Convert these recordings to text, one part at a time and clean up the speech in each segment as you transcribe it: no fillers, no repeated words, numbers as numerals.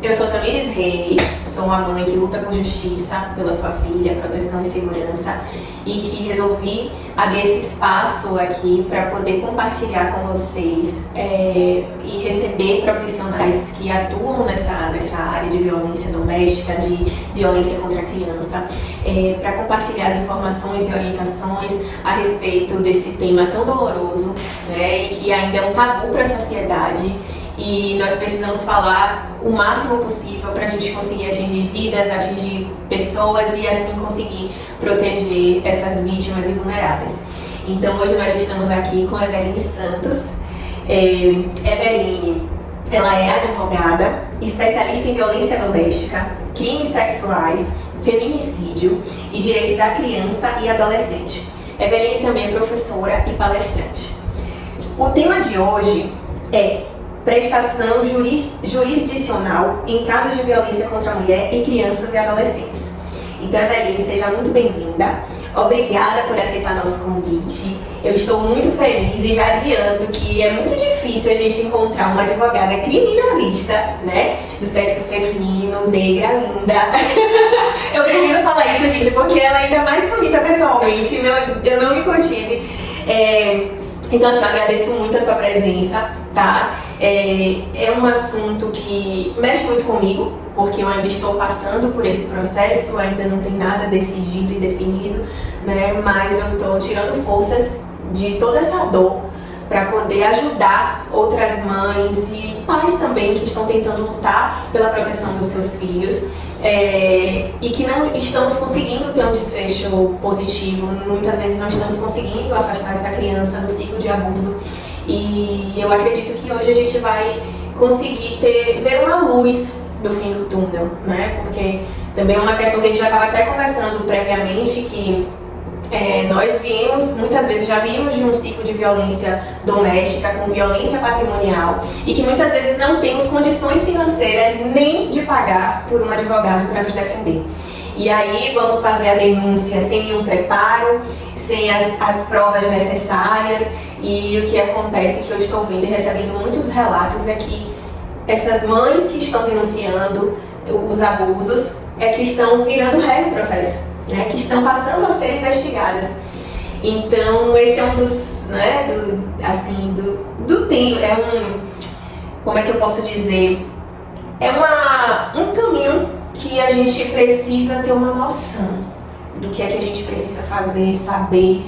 Eu sou Tamires Reis, sou uma mãe que luta por justiça pela sua filha, proteção e segurança, e que resolvi abrir esse espaço aqui para poder compartilhar com vocês e receber profissionais que atuam nessa área de violência doméstica, de violência contra a criança, para compartilhar as informações e orientações a respeito desse tema tão doloroso, né, e que ainda é um tabu para a sociedade. E nós precisamos falar o máximo possível para a gente conseguir atingir vidas, atingir pessoas e assim conseguir proteger essas vítimas e vulneráveis. Então hoje nós estamos aqui com a Eveline Santos. Eveline, ela é advogada, especialista em violência doméstica, crimes sexuais, feminicídio e direito da criança e adolescente. Eveline também é professora e palestrante. O tema de hoje é prestação jurisdicional em casos de violência contra a mulher e crianças e adolescentes. Então, Eveline, seja muito bem-vinda. Obrigada por aceitar nosso convite. Eu estou muito feliz e já adianto que é muito difícil a gente encontrar uma advogada criminalista, né, do sexo feminino, negra, linda. Eu preciso falar isso, gente, porque ela é ainda mais bonita pessoalmente. Eu não me contive. Então, assim, eu agradeço muito a sua presença, tá? É um assunto que mexe muito comigo, porque eu ainda estou passando por esse processo, ainda não tem nada decidido e definido, né? Mas eu estou tirando forças de toda essa dor para poder ajudar outras mães e pais também que estão tentando lutar pela proteção dos seus filhos e que não estamos conseguindo ter um desfecho positivo. Muitas vezes não estamos conseguindo afastar essa criança do ciclo de abuso. E eu acredito que hoje a gente vai conseguir ver uma luz do fim do túnel, né? Porque também é uma questão que a gente já estava até conversando previamente, que nós muitas vezes já vimos de um ciclo de violência doméstica com violência patrimonial e que muitas vezes não temos condições financeiras nem de pagar por um advogado para nos defender. E aí vamos fazer a denúncia sem nenhum preparo, sem as provas necessárias. E o que acontece, que eu estou vendo e recebendo muitos relatos, é que essas mães que estão denunciando os abusos que estão virando réu no processo, né, que estão passando a ser investigadas. Então esse é um dos, né, do tempo, como é que eu posso dizer, um caminho que a gente precisa ter uma noção do que é que a gente precisa fazer, saber,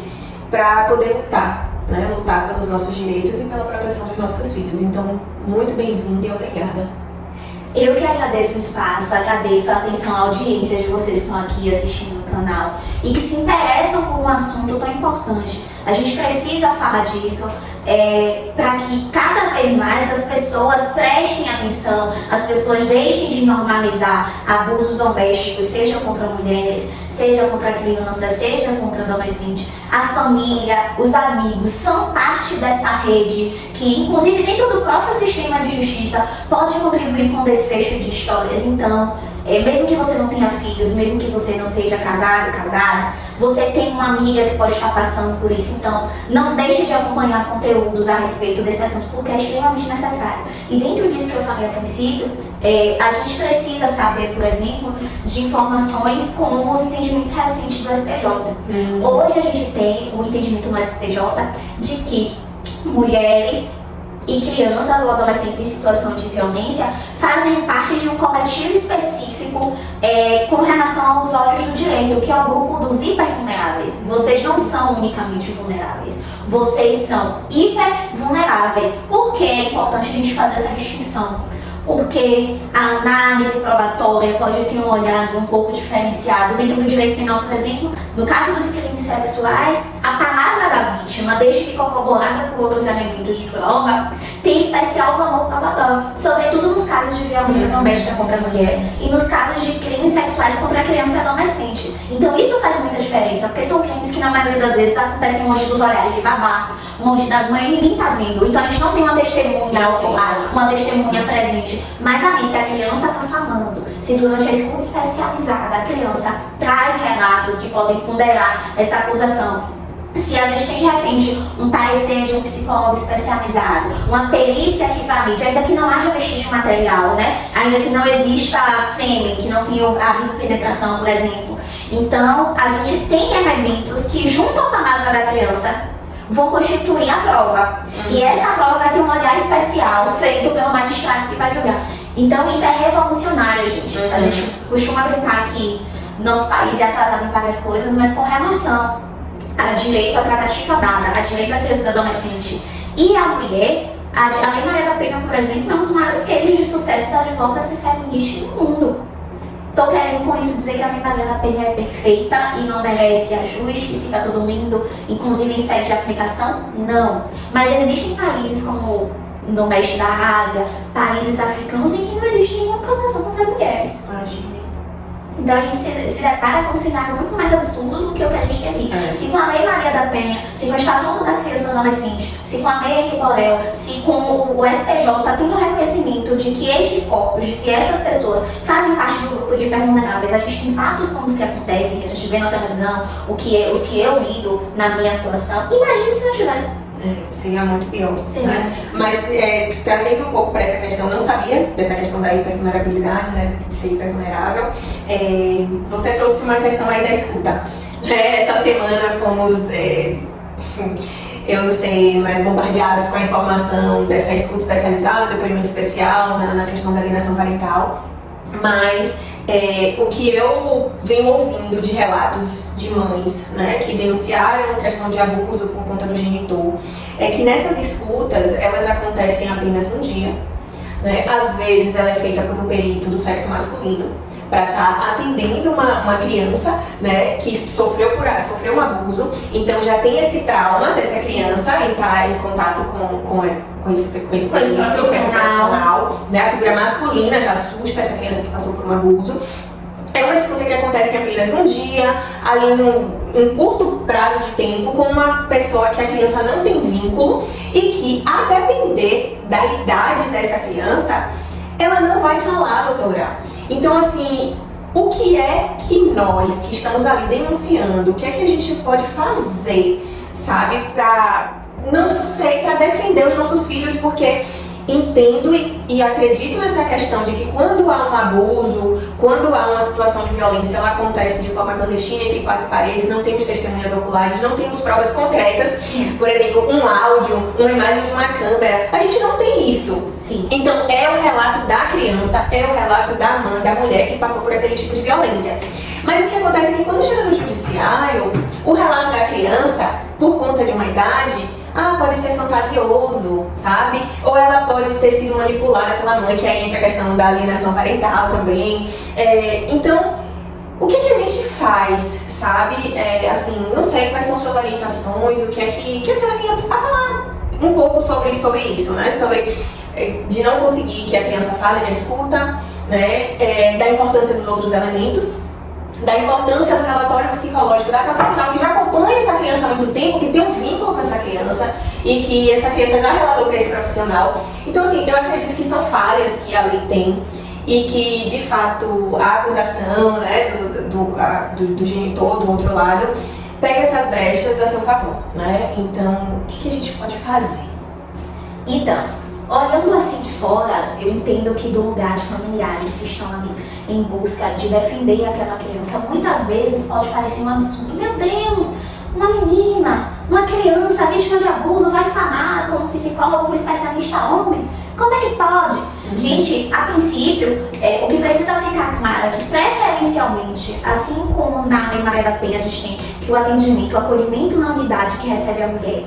para poder lutar. Né, lutar pelos nossos direitos e pela proteção dos nossos filhos. Então, muito bem-vinda e obrigada. Eu que agradeço o espaço, agradeço a atenção, a audiência de vocês que estão aqui assistindo o canal e que se interessam por um assunto tão importante. A gente precisa falar disso para que cada vez mais as pessoas prestem atenção, as pessoas deixem de normalizar abusos domésticos, seja contra mulheres, seja contra crianças, seja contra adolescentes. A família, os amigos são parte dessa rede que, inclusive dentro do próprio sistema de justiça, pode contribuir com o desfecho de histórias. Então, mesmo que você não tenha filhos, mesmo que você não seja casado, casada, você tem uma amiga que pode estar passando por isso. Então, não deixe de acompanhar conteúdos a respeito desse assunto, porque é extremamente necessário. E dentro disso que eu falei a princípio, a gente precisa saber, por exemplo, de informações como os entendimentos recentes do STJ. Hoje a gente tem o entendimento no STJ de que mulheres e crianças ou adolescentes em situação de violência fazem parte de um coletivo específico com relação aos olhos do direito, que é o grupo dos hipervulneráveis. Vocês não são unicamente vulneráveis, vocês são hipervulneráveis. Por que é importante a gente fazer essa distinção? Porque a análise probatória pode ter um olhar um pouco diferenciado. Dentro do direito penal, por exemplo, no caso dos crimes sexuais, a palavra da vítima, desde que corroborada por outros elementos de prova, tem especial valor probatório, sobretudo nos casos de violência doméstica contra a mulher e nos casos de crimes sexuais contra a criança e adolescente. Então isso faz muita diferença, porque são crimes que na maioria das vezes acontecem longe dos olhares de babá, longe das mães, ninguém tá vendo. Então a gente não tem uma testemunha ocular, uma testemunha presente. Mas ali, se a criança está falando, se durante a escuta especializada a criança traz relatos que podem ponderar essa acusação, Se a gente tem de repente um parecer de um psicólogo especializado, uma perícia que valide, ainda que não haja vestígio material, né? Ainda que não exista sêmen, que não tenha havido penetração, por exemplo. Então, a gente tem elementos que, junto ao palavra da criança, vão constituir a prova. E essa prova vai ter um olhar especial feito pelo magistrado que vai julgar. Então, isso é revolucionário, gente. A gente costuma brincar que nosso país é atrasado em várias coisas, mas com relação a direito à tratativa dada, a direito da criança e do adolescente e a mulher, a Lei Maria da Penha, por exemplo, é um dos maiores cases de sucesso da advocacia feminista no mundo. Estou querendo com isso dizer que a Lei Maria da Penha é perfeita e não merece ajustes, que está todo mundo, inclusive em sede de aplicação? Não. Mas existem países como no Oeste da Ásia, países africanos, em que não existe nenhuma proteção contra as mulheres. Imagine. Então a gente se depara com um cenário muito mais absurdo do que o que a gente tem aqui. Se com a Lei Maria da Penha, se com o Estatuto da Criança e do Adolescente, se com a Lei Henrique Borel, se com o STJ está tendo reconhecimento de que estes corpos, de que essas pessoas fazem parte do grupo de hipervulneráveis, a gente tem fatos como os que acontecem, que a gente vê na televisão, os que eu lido na minha atuação. Imagine se não tivesse. Seria muito pior. Sim. Né? Mas trazendo um pouco para essa questão, não sabia dessa questão da hipervulnerabilidade, né, de ser hipervulnerável. Você trouxe uma questão aí da escuta. Essa semana fomos, eu não sei, mais bombardeados com a informação dessa escuta especializada, depoimento especial na questão da alienação parental. Mas o que eu venho ouvindo de relatos de mães, né, que denunciaram questão de abuso por conta do genitor, é que nessas escutas elas acontecem apenas um dia, né? Às vezes ela é feita por um perito do sexo masculino para estar atendendo uma criança, né, que sofreu um abuso, então já tem esse trauma dessa criança em estar em contato com esse profissional, né? A figura masculina já assusta essa criança que passou por um abuso. É uma escuta que acontece apenas um dia, ali num curto prazo de tempo, com uma pessoa que a criança não tem vínculo e que, a depender da idade dessa criança, ela não vai falar, doutora. Então, assim, o que é que nós, que estamos ali denunciando, o que é que a gente pode fazer, sabe, não sei, para defender os nossos filhos, porque entendo e acredito nessa questão de que quando há um abuso, quando há uma situação de violência, ela acontece de forma clandestina entre quatro paredes, não temos testemunhas oculares, não temos provas concretas. Sim. Por exemplo, um áudio, uma imagem de uma câmera, a gente não tem isso. Sim. Então é o relato da criança, é o relato da mãe, da mulher que passou por aquele tipo de violência. Mas o que acontece é que quando chega no judiciário, o relato da criança, por conta de uma idade, pode ser fantasioso, sabe? Ou ela pode ter sido manipulada pela mãe, que aí entra a questão da alienação parental também. Então, o que a gente faz, sabe? Assim, não sei quais são suas orientações, o que a senhora tem a falar um pouco sobre isso, né? Sobre de não conseguir que a criança fale na escuta, né? Da importância dos outros elementos, da importância do relatório psicológico da profissional que já acompanha essa criança há muito tempo, que tem um vínculo com essa criança e que essa criança já relatou para esse profissional. Então, assim, eu acredito que são falhas que a lei tem e que, de fato, a acusação, né, do genitor, do outro lado, pega essas brechas a seu favor, né? Então, o que a gente pode fazer? Então, olhando assim de fora, eu entendo que do lugar de familiares que estão ali em busca de defender aquela criança, muitas vezes pode parecer um absurdo. Meu Deus, uma menina, uma criança vítima de abuso vai falar com um psicólogo, com um especialista homem? Como é que pode? Gente, a princípio, o que precisa ficar claro é que preferencialmente, assim como na Lei Maria da Penha a gente tem que o atendimento, o acolhimento na unidade que recebe a mulher,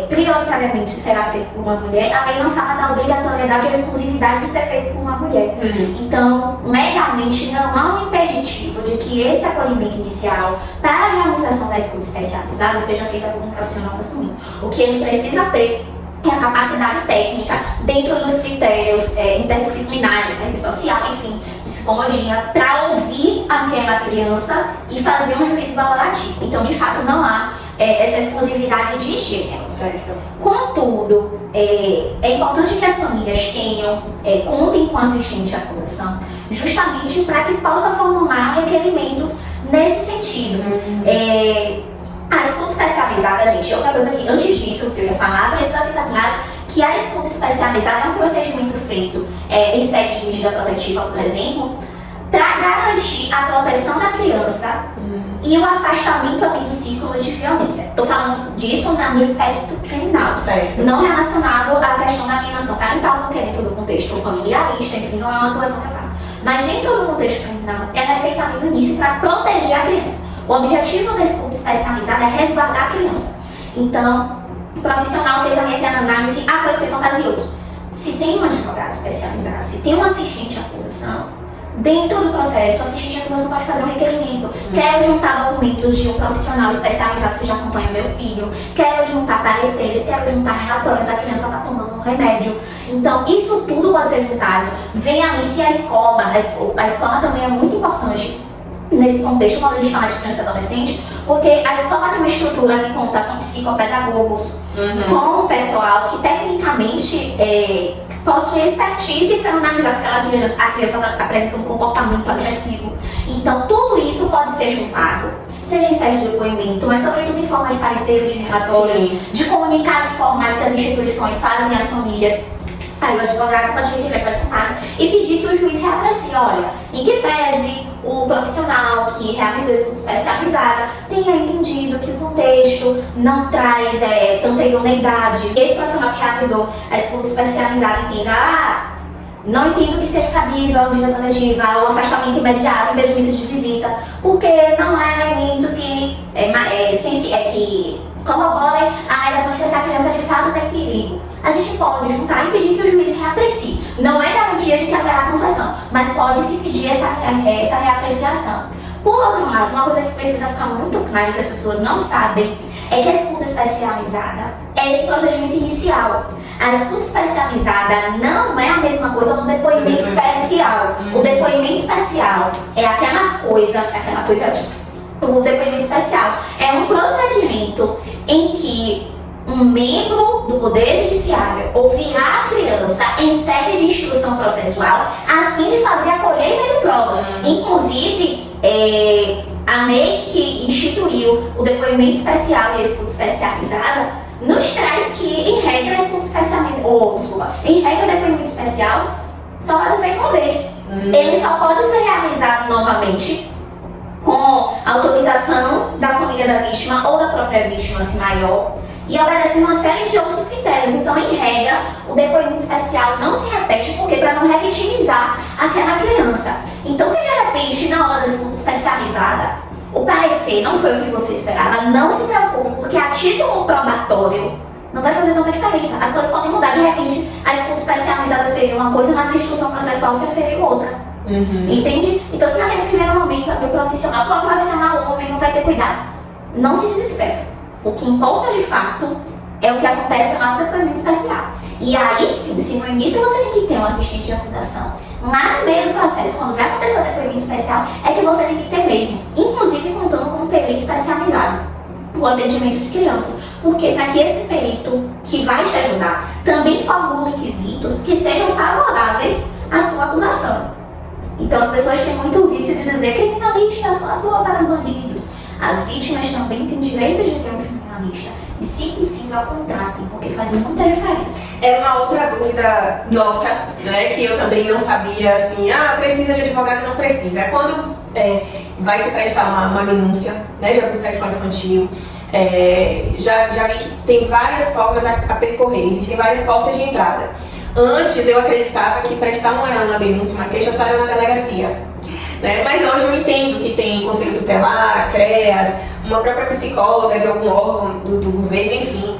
prioritariamente será feito por uma mulher, a lei não fala da obrigatoriedade ou exclusividade de ser feito por uma mulher. Então, legalmente não há um impeditivo de que esse acolhimento inicial para a realização da escuta especializada seja feita por um profissional masculino. O que ele precisa ter é a capacidade técnica dentro dos critérios interdisciplinares, serviço social, enfim, psicologia, para ouvir aquela criança e fazer um juízo valorativo. Então, de fato, não há essa exclusividade de gênero. Certo. Contudo, é importante que as famílias contem com assistente à acusação, justamente para que possa formular requerimentos nesse sentido. A escuta especializada, gente, outra coisa que antes disso que eu ia falar, precisa ficar claro que a escuta especializada é um procedimento feito em sede de medida protetiva, por exemplo, para garantir a proteção da criança e o afastamento também do círculo de violência. Estou falando disso no espectro criminal, Certo. não relacionado à questão da alienação parental, porque dentro do contexto familiarista, enfim, não é uma atuação que eu faço. Mas dentro do contexto criminal, ela é feita ali no início para proteger a criança. O objetivo da escuta especializada é resguardar a criança. Então, o profissional fez a minha análise, pode ser fantasioso. Se tem um advogado especializado, se tem um assistente de acusação, dentro do processo, o assistente de acusação pode fazer um requerimento. Quero juntar documentos de um profissional especializado que já acompanha meu filho, quero juntar pareceres, quero juntar relatórios, a criança está tomando um remédio. Então, isso tudo pode ser juntado. Vem ali se a escola também é muito importante nesse contexto, quando a gente fala de criança e adolescente, porque a escola tem uma estrutura que conta com psicopedagogos, com o pessoal que tecnicamente possui expertise para analisar se a criança está apresentando um comportamento agressivo. Então, tudo isso pode ser juntado, seja em sede de depoimento, mas sobretudo em forma de pareceres, de relatórios, de comunicados formais que as instituições fazem às famílias. Aí o advogado pode requerer essa juntada e pedir que o juiz reaprecie, olha, em que pese o profissional que realizou a escuta especializada tenha entendido que o contexto não traz tanta idoneidade. Esse profissional que realizou a escuta especializada entenda, não entendo que seja cabível a medida protetiva, o afastamento imediato, impedimento de visita, porque não há elementos que corroborem a alegação de que essa criança de fato tem perigo. A gente pode juntar e pedir que o juiz reaprecie. Não é garantia de que haverá concessão, mas pode-se pedir essa reapreciação. Por outro lado, uma coisa que precisa ficar muito clara e que as pessoas não sabem é que a escuta especializada é esse procedimento inicial. A escuta especializada não é a mesma coisa do depoimento especial. O depoimento especial é aquela coisa. O depoimento especial é um procedimento em que um membro do Poder Judiciário ouvirá a criança em sede de instrução processual a fim de fazer a colheita de provas. Inclusive, a lei que instituiu o depoimento especial e a escuta especializada nos traz que, em regra, a escuta especializada, em regra, o depoimento especial só vai ser feito uma vez. Ele só pode ser realizado novamente com autorização da família da vítima ou da própria vítima, se maior, e obedecendo uma série de outros critérios. Então, em regra, o depoimento especial não se repete, porque para não revitimizar aquela criança. Então, se de repente, na hora da escuta especializada, o parecer não foi o que você esperava, não se preocupe, porque a título probatório não vai fazer tanta diferença. As coisas podem mudar, de repente, a escuta especializada feriu uma coisa, mas na instrução processual você feriu outra. Entende? Então, se naquele primeiro momento o profissional homem não vai ter cuidado, não se desespera. O que importa de fato é o que acontece lá no depoimento especial. E aí sim, se no início você tem que ter um assistente de acusação, lá no meio do processo, quando vai acontecer o depoimento especial, é que você tem que ter mesmo, inclusive contando com um perito especializado no atendimento de crianças. Porque para que esse perito que vai te ajudar também formule quesitos que sejam favoráveis à sua acusação. Então as pessoas têm muito o vício de dizer criminalista só atua para os bandidos. As vítimas também têm direito de ter um criminalista. E, se possível, contratem, porque faz muita diferença. É uma outra dúvida nossa, né, que eu também não sabia, assim, precisa de advogado, não precisa. É quando vai se prestar uma denúncia, né, de abuso sexual infantil, já vi que tem várias formas a percorrer, existem várias portas de entrada. Antes eu acreditava que prestar uma denúncia, uma queixa, só era na delegacia, né? Mas hoje eu entendo que tem conselho tutelar, CREAS, uma própria psicóloga de algum órgão do governo, enfim,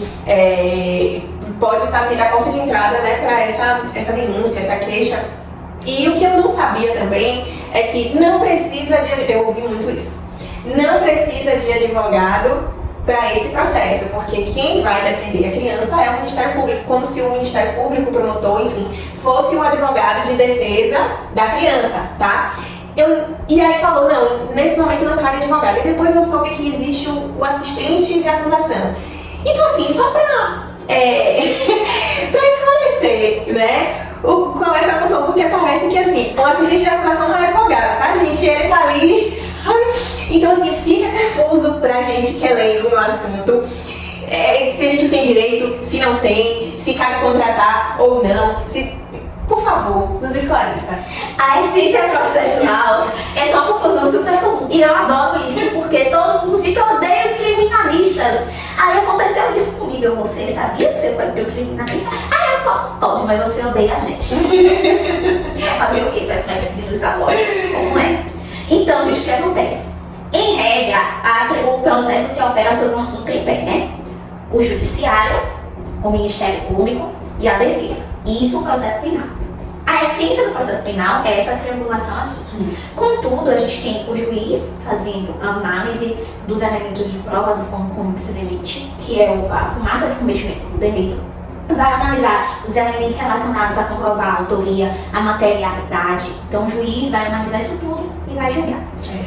pode estar sendo a porta de entrada, né, para essa denúncia, essa queixa. E o que eu não sabia também é que não precisa eu ouvi muito isso, não precisa de advogado para esse processo, porque quem vai defender a criança é o Ministério Público, como se o Ministério Público, o promotor, enfim, fosse o advogado de defesa da criança, tá? E aí falou, não, nesse momento não cabe advogado. E depois eu soube que existe o assistente de acusação. Então, assim, só para esclarecer, né, qual é essa função, porque parece que, assim, o assistente de acusação não é advogado, tá, gente? Ele tá ali, sabe? Então, assim, fica confuso pra gente gente que é leigo no assunto. Se a gente tem direito, se não tem, se cabe contratar ou não. Por favor, nos esclareça. A essência processual é só uma confusão super comum. E eu adoro isso, porque todo mundo fica, odeia os criminalistas. Aí aconteceu isso comigo. Você sabia que você pode ter um criminalista? Eu posso. Pode, mas você odeia a gente. Vai fazer o quê? Vai flexibilizar a lógica? Como é? Então, gente, o que acontece? Em regra, o processo se opera sobre um tripé, né? O judiciário, o Ministério Público e a defesa. Isso o processo penal. A essência do processo penal é essa triangulação aqui. Contudo, a gente tem o juiz fazendo a análise dos elementos de prova do Fórum Cúmplice Delite, que é a fumaça de cometimento do delito. Vai analisar os elementos relacionados a comprovar a autoria, a materialidade. Então, o juiz vai analisar isso tudo e vai julgar.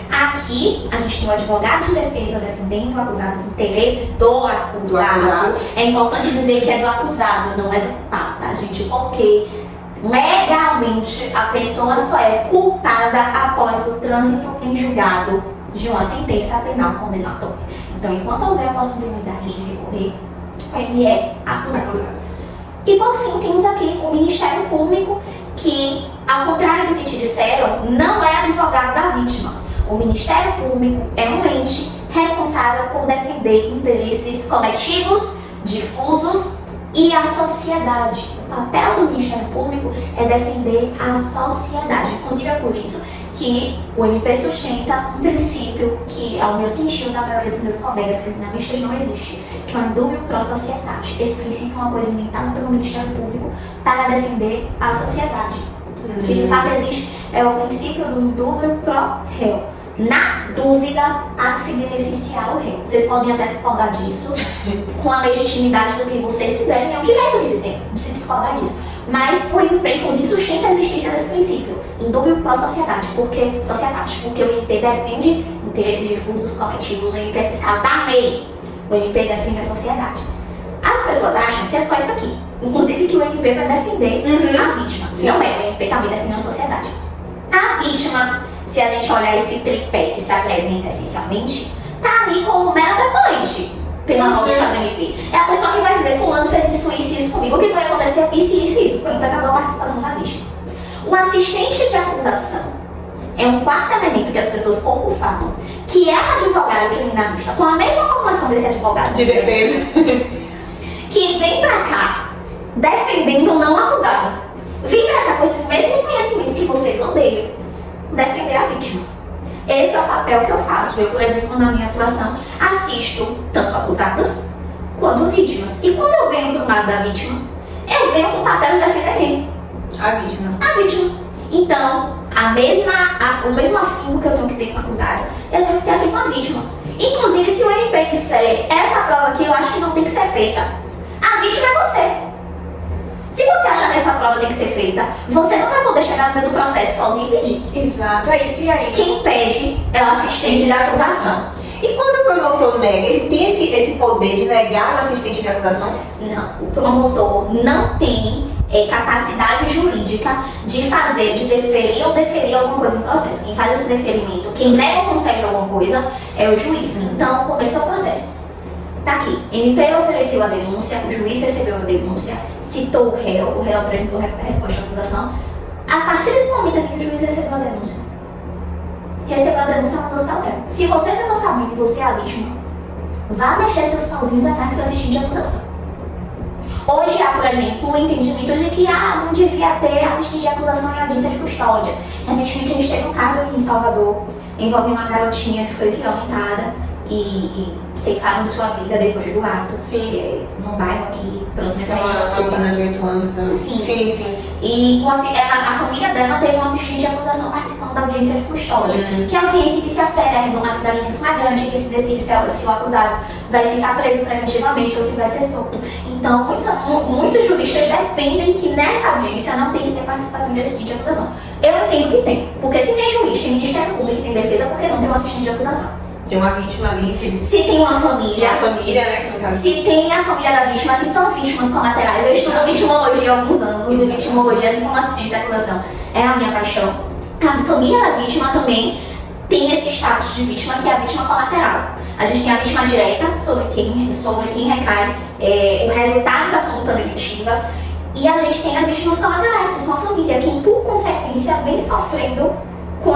Aqui, a gente tem o advogado de defesa defendendo o acusado, os interesses do acusado. É importante dizer que é do acusado, não é do culpado, tá, gente? Porque legalmente a pessoa só é culpada após o trânsito em julgado de uma sentença penal condenatória. Então, enquanto houver a possibilidade de recorrer, ele é acusado. E por fim, temos aqui o Ministério Público, que, ao contrário do que te disseram, não é advogado da vítima. O Ministério Público é um ente responsável por defender interesses coletivos, difusos e a sociedade. O papel do Ministério Público é defender a sociedade. Inclusive é por isso que o MP sustenta um princípio que, ao meu sentir, da maioria dos meus colegas criminalistas, não existe, que é o indúbio pro sociedade. Esse princípio é uma coisa inventada pelo Ministério Público para defender a sociedade. O que de fato existe é o princípio do indúbio pro réu. Na dúvida, há que se beneficiar o réu. Vocês podem até discordar disso, com a legitimidade do que vocês quiserem, é um direito que se tem de se discordar disso. Mas o MP, inclusive, sustenta a existência desse princípio, indúbio para a sociedade. Por que sociedade? Porque o MP defende interesses difusos, coletivos, o MP é fiscal da lei. O MP defende a sociedade. As pessoas acham que é só isso aqui. Inclusive que o MP vai defender a vítima. Não é, o MP também defende a sociedade. A vítima, se a gente olhar esse tripé que se apresenta essencialmente, tá ali como mera depoente, pela lógica do MP. É a pessoa que vai dizer, fulano fez isso comigo, o que vai acontecer isso. Pronto, acabou a participação da vítima. O assistente de acusação é um quarto elemento que as pessoas pouco falam, que é um advogado criminalista, com a mesma formação desse advogado de defesa, que vem pra cá defendendo o não acusado. Vem pra cá com esses mesmos conhecimentos que vocês odeiam, defender a vítima. Esse é o papel que eu faço. Eu, por exemplo, na minha atuação, assisto tanto acusados quanto vítimas. E quando eu venho pro lado da vítima, eu venho com o papel de defender quem? A vítima. A vítima. Então, o mesmo afinco que eu tenho que ter com o acusado, eu tenho que ter aqui com a vítima. Inclusive, se o MP disser, essa prova aqui eu acho que não tem que ser feita, a vítima é você. Se você achar que essa prova tem que ser feita, você não vai poder chegar no meio do processo sozinho e pedir. Exato, é isso. E aí? Quem pede é o assistente de acusação. E quando o promotor nega, ele tem esse poder de negar o assistente de acusação? Não, o promotor não tem capacidade jurídica de fazer, de deferir ou deferir alguma coisa em processo. Quem faz esse deferimento, quem nega ou concede alguma coisa, é o juiz. Então, começou o processo. Tá aqui, MP ofereceu a denúncia, o juiz recebeu a denúncia, citou o réu apresentou a resposta à acusação. A partir desse momento aqui que o juiz recebeu a denúncia, mandou citar o réu. Se você não sabendo e você é a vítima, vá mexer seus pauzinhos atrás do seu assistente de acusação. Hoje há, por exemplo, o entendimento de que não devia ter assistente de acusação em audiência de custódia. Recentemente a gente teve um caso aqui em Salvador, envolvendo uma garotinha que foi violentada e ceifaram sua vida depois do ato. Sim. Num bairro aqui, próximo a uma menina de 8 anos. Sim. E a família dela teve um assistente de acusação participando da audiência de custódia, que é a audiência que se afere a irregularidade em flagrante, que se decide se o acusado vai ficar preso preventivamente ou se vai ser solto. Então, muitos juristas defendem que nessa audiência não tem que ter participação de assistente de acusação. Eu entendo que tem, porque se tem juiz, tem Ministério Público e tem defesa, por que não tem um assistente de acusação? Tem uma vítima ali. Se tem uma família. A família, né? Que no caso. Se tem a família da vítima, que são vítimas colaterais. Eu estudo vitimologia há alguns anos, e vitimologia, assim como assistência de acusação, é a minha paixão. A família da vítima também tem esse status de vítima, que é a vítima colateral. A gente tem a vítima direta, sobre quem recai o resultado da conduta delitiva, e a gente tem as vítimas colaterais, que são a família, que por consequência vem sofrendo com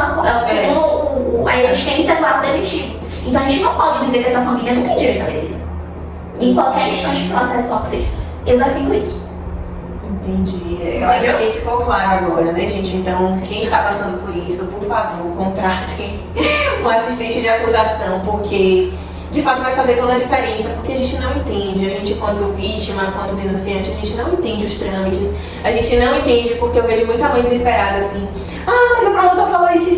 a existência do ato delitivo. Então a gente não pode dizer que essa família não tem direito à defesa. Em qualquer instante processual que seja. Eu defendo isso. Entendi. Eu acho que ficou claro agora, né, gente? Então, quem está passando por isso, por favor, contratem um assistente de acusação, porque de fato vai fazer toda a diferença, porque a gente não entende, a gente quanto vítima, quanto denunciante, a gente não entende os trâmites, a gente não entende, porque eu vejo muita mãe desesperada assim, mas o promotor falou isso.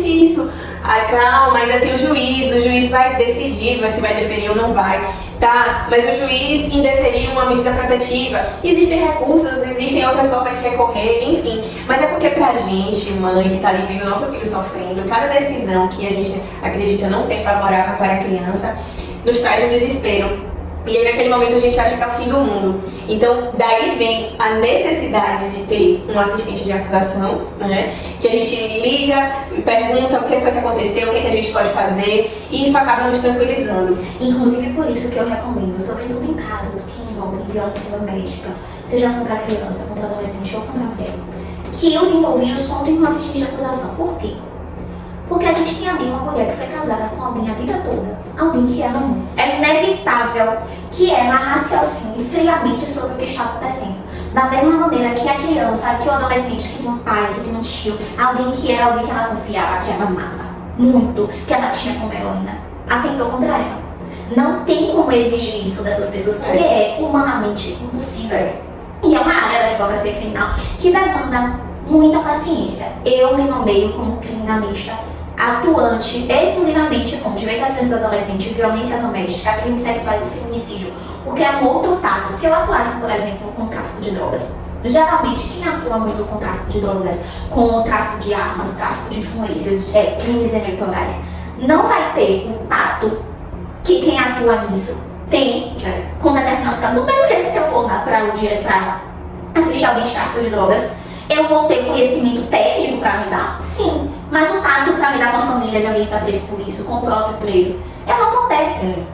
Calma, ainda tem o juiz vai decidir se vai deferir ou não vai. Tá, mas o juiz indeferiu uma medida protetiva. Existem recursos, existem outras formas de recorrer, enfim. Mas é porque pra gente, mãe, que tá ali vendo o nosso filho sofrendo, cada decisão que a gente acredita não ser favorável para a criança, nos traz um desespero. E aí naquele momento a gente acha que é o fim do mundo. Então daí vem a necessidade de ter um assistente de acusação, né? Que a gente liga e pergunta o que foi que aconteceu, o que a gente pode fazer, e isso acaba nos tranquilizando. Inclusive por isso que eu recomendo, sobretudo em casos que envolvem violência doméstica, seja contra a criança, contra a adolescente ou contra a mulher, que os envolvidos contem com um assistente de acusação. Por quê? Porque a gente tem ali uma mulher que foi casada com alguém a vida toda, alguém que ela amou. É inevitável que ela raciocine friamente sobre o que está acontecendo. Da mesma maneira que a criança, que o adolescente, que tem um pai, que tem um tio, alguém que ela confiava, que ela amava muito, que ela tinha como heroína, atentou contra ela. Não tem como exigir isso dessas pessoas, porque é humanamente impossível. E é uma área da advocacia criminal que demanda muita paciência. Eu me nomeio como criminalista atuante exclusivamente com direito à criança e adolescente, violência doméstica, crimes sexuais e feminicídio, porque é um outro tato. Se eu atuasse, por exemplo, com tráfico de drogas, geralmente quem atua muito com tráfico de drogas, com tráfico de armas, tráfico de influências, crimes eleitorais, não vai ter o tato que quem atua nisso tem com determinados casos. Do mesmo jeito que se eu for lá para assistir alguém de tráfico de drogas, eu vou ter conhecimento técnico para me dar? Sim, mas o tato para me dar com a família de alguém que está preso por isso, com o próprio preso, eu não vou ter.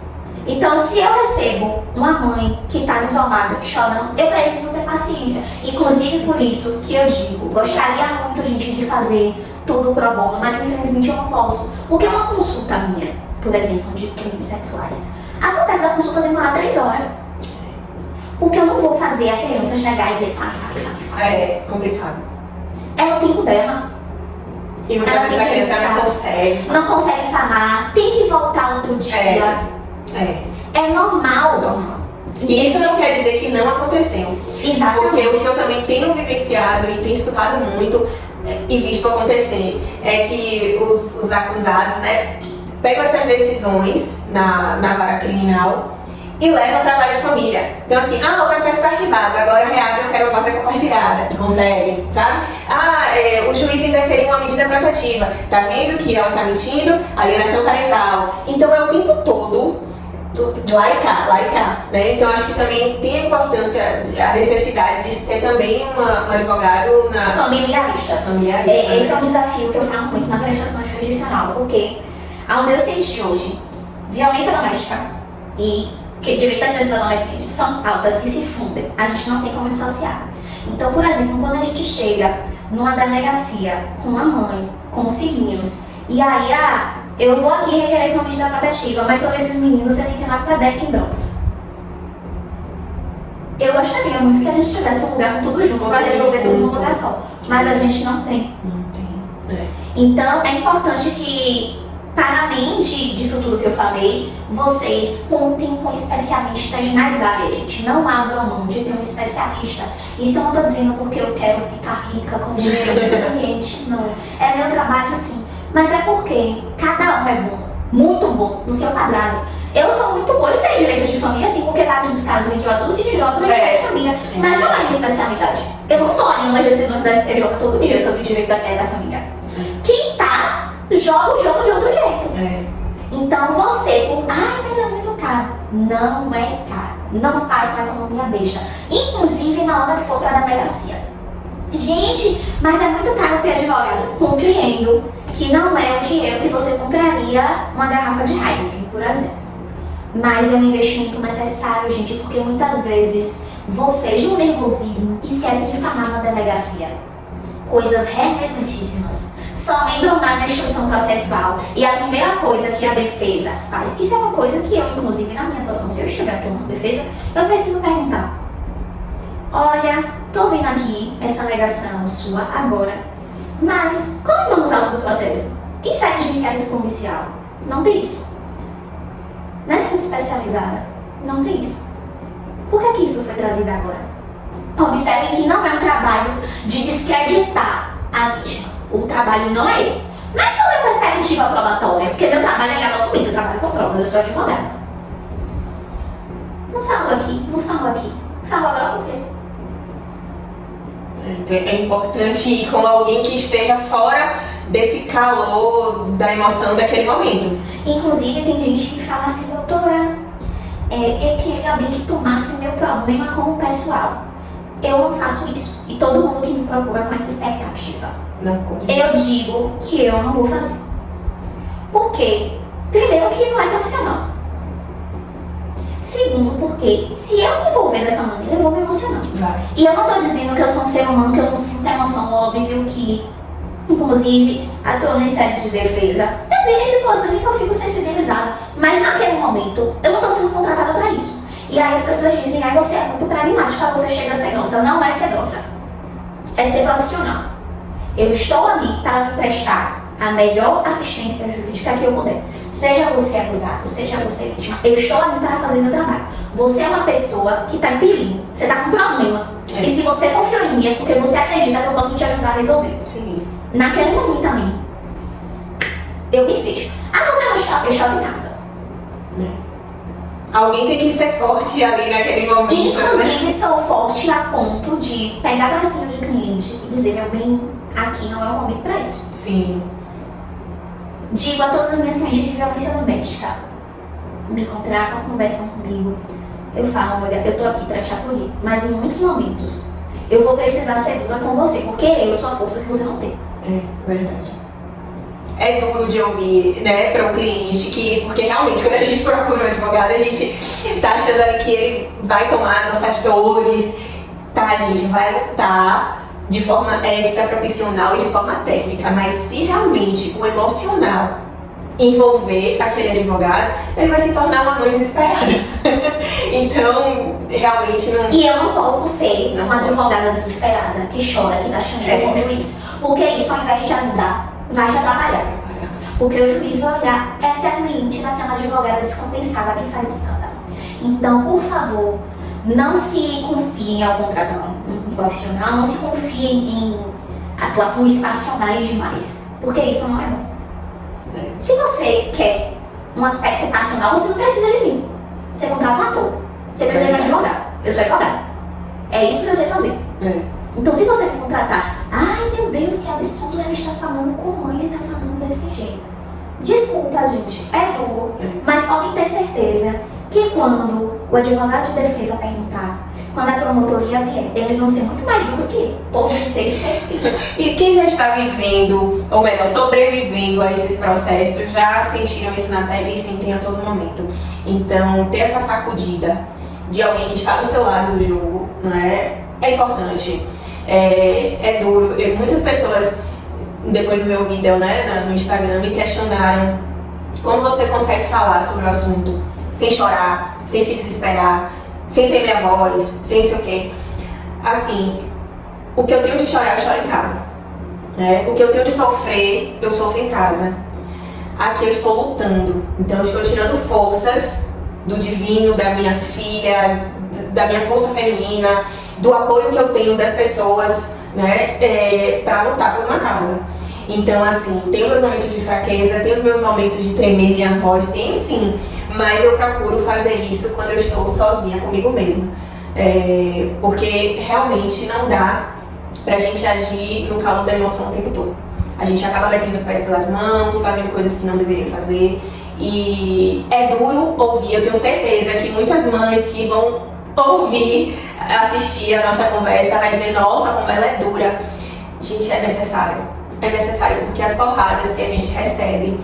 Então, se eu recebo uma mãe que está desolada, chorando, eu preciso ter paciência. Inclusive por isso que eu digo, gostaria muito, gente, de fazer tudo pro bono, mas infelizmente eu não posso. Porque uma consulta minha, por exemplo, de crimes sexuais, acontece da consulta demorar 3 horas. Porque eu não vou fazer a criança chegar e dizer fale. É complicado. É o tempo dela. E muitas vezes a criança não consegue falar, tem que voltar outro dia. É normal. E isso não quer dizer que não aconteceu. Exatamente. Porque o que eu também tenho vivenciado e tenho escutado muito e visto acontecer é que os acusados, né, pegam essas decisões na vara criminal e levam para a vara de família. Então assim, o processo está arquivado, agora reabre, eu quero uma guarda compartilhada. Consegue, sabe? O juiz indeferiu uma medida protetiva. Tá vendo que ela tá mentindo? Alienação parental. Então é o tempo todo lá e cá, né? Então acho que também tem a importância, a necessidade de ter também um advogado familiarista. Esse é um desafio que eu falo muito na prestação jurisdicional, porque ao meu sentir hoje, violência doméstica e direito à criança e adolescente são pautas que se fundem, a gente não tem como dissociar. Então, por exemplo, quando a gente chega numa delegacia com uma mãe, com os filhinhos, e aí, eu vou aqui requerer sua medida protetiva, mas sobre esses meninos você tem que ir lá pra DEC em Brotas. Eu gostaria muito que a gente tivesse um lugar com tudo junto, pra resolver tudo num lugar só, mas a gente não tem. Então, é importante que, para além disso tudo que eu falei, vocês contem com especialistas nas áreas, gente. Não abram mão de ter um especialista. Isso eu não tô dizendo porque eu quero ficar rica com dinheiro de cliente, não. É meu trabalho sim. Mas é porque cada um é bom, muito bom, no seu quadrado. Eu sou muito boa, eu sei direito de família, assim, porque vários dos casos em que eu atuo se joga no direito de família. Mas não é minha especialidade. Eu não tô olhando as decisões da STJ todo dia sobre o direito da família. Quem tá, joga o jogo de outro jeito. Então você, mas é muito caro. Não é caro. Não faça uma economia besta. Inclusive na hora que for pra delegacia. Gente, mas é muito caro ter advogado. Compreendo que que não é o dinheiro que você compraria uma garrafa de Heineken, por exemplo. Mas é um investimento necessário, gente, porque muitas vezes vocês, no nervosismo, esquecem de falar na delegacia coisas relevantíssimas. Só lembram mais na instrução processual. E a primeira coisa que a defesa faz, isso é uma coisa que eu, inclusive, na minha atuação, se eu estiver atuando defesa, eu preciso perguntar. Olha, tô vendo aqui essa alegação sua agora, mas como vamos ao seu processo? Em sede de inquérito policial, não tem isso. Na sede especializada, não tem isso. Por que isso foi trazido agora? Observem que não é um trabalho de descreditar a vítima. O trabalho não é esse. Mas sobre a perspectiva probatória, porque meu trabalho é olhar documento, eu trabalho com provas, eu sou advogada. Não falo aqui, não falo aqui. Falo agora por quê? Então é importante ir com alguém que esteja fora desse calor da emoção daquele momento. Inclusive tem gente que fala assim, doutora, eu queria alguém que tomasse meu problema como pessoal. Eu não faço isso. E todo mundo que me procura com essa expectativa. Não pode. Eu digo que eu não vou fazer. Por quê? Primeiro que não é profissional. Segundo, porque se eu me envolver dessa maneira, eu vou me emocionar. Vai. E eu não tô dizendo que eu sou um ser humano, que eu não sinto emoção, óbvio que, inclusive, atuando em sede de defesa, existem situações em que eu fico sensibilizada, mas naquele momento, eu não tô sendo contratada para isso. E aí as pessoas dizem, você é muito pragmática, você chega a ser grossa. Não é ser grossa, é ser profissional. Eu estou ali para me prestar a melhor assistência jurídica que eu puder. Seja você acusado, seja você vítima, eu estou ali para fazer meu trabalho. Você é uma pessoa que está em perigo, você está com um problema. E se você confiou em mim é porque você acredita que eu posso te ajudar a resolver. Sim. Naquele momento também, eu me fecho. Você não chora, eu choro em casa. Alguém tem que ser forte ali naquele momento. Inclusive, sou forte a ponto de pegar pra cima de cliente e dizer, meu bem, aqui não é o momento pra isso. Sim. Digo a todas as minhas clientes de violência doméstica, me contratam, conversam comigo. Eu falo, olha, eu tô aqui pra te acolher, mas em muitos momentos eu vou precisar ser dura com você, porque eu sou a força que você não tem. É, verdade. É duro de ouvir, né, para um cliente, porque realmente quando a gente procura um advogado, a gente tá achando ali que ele vai tomar nossas dores, tá, a gente vai lutar de forma ética, profissional e de forma técnica, mas se realmente o emocional envolver aquele advogado, ele vai se tornar uma mãe desesperada. Então, realmente não... E eu não posso ser uma advogada desesperada, que chora, que dá chamego com o juiz, porque isso, ao invés de ajudar, vai te atrapalhar. Porque o juiz vai olhar, essa é a cliente daquela advogada descompensada que faz escândalo. Então, por favor, não se confiem ao contratar um profissional, não se confiem em atuações passionais demais, porque isso não é bom. Se você quer um aspecto passional, você não precisa de mim. Você contrata um ator, você precisa de um advogado. Eu sou advogada. É isso que eu sei fazer. Então, se você me contratar, ai meu Deus, que absurdo, ela está falando com mães e está falando desse jeito. Desculpa, gente, é duro, mas podem ter certeza que quando o advogado de defesa perguntar, quando a promotoria vier, eles vão ser muito mais duros que eu. Podem ter certeza. E quem já está vivendo, ou melhor, sobrevivendo a esses processos, já sentiram isso na pele e sentem a todo momento. Então, ter essa sacudida de alguém que está do seu lado do jogo, né, é importante. É duro. Muitas pessoas, depois do meu vídeo, né, no Instagram, me questionaram como você consegue falar sobre o assunto sem chorar, sem se desesperar, sem ter minha voz, sem não sei o quê. Assim, o que eu tenho de chorar, eu choro em casa. Né? O que eu tenho de sofrer, eu sofro em casa. Aqui eu estou lutando, então eu estou tirando forças do divino, da minha filha, da minha força feminina, do apoio que eu tenho das pessoas, né, para lutar por uma causa. Então, assim, tenho meus momentos de fraqueza, tenho os meus momentos de tremer minha voz, tenho sim, mas eu procuro fazer isso quando eu estou sozinha comigo mesma. Porque realmente não dá pra gente agir no calor da emoção o tempo todo. A gente acaba metendo os pés pelas mãos, fazendo coisas que não deveria fazer. E é duro ouvir, eu tenho certeza que muitas mães que vão ouvir, assistir a nossa conversa, vai dizer, nossa, como ela é dura. Gente, é necessário. é necessário, porque as porradas que a gente recebe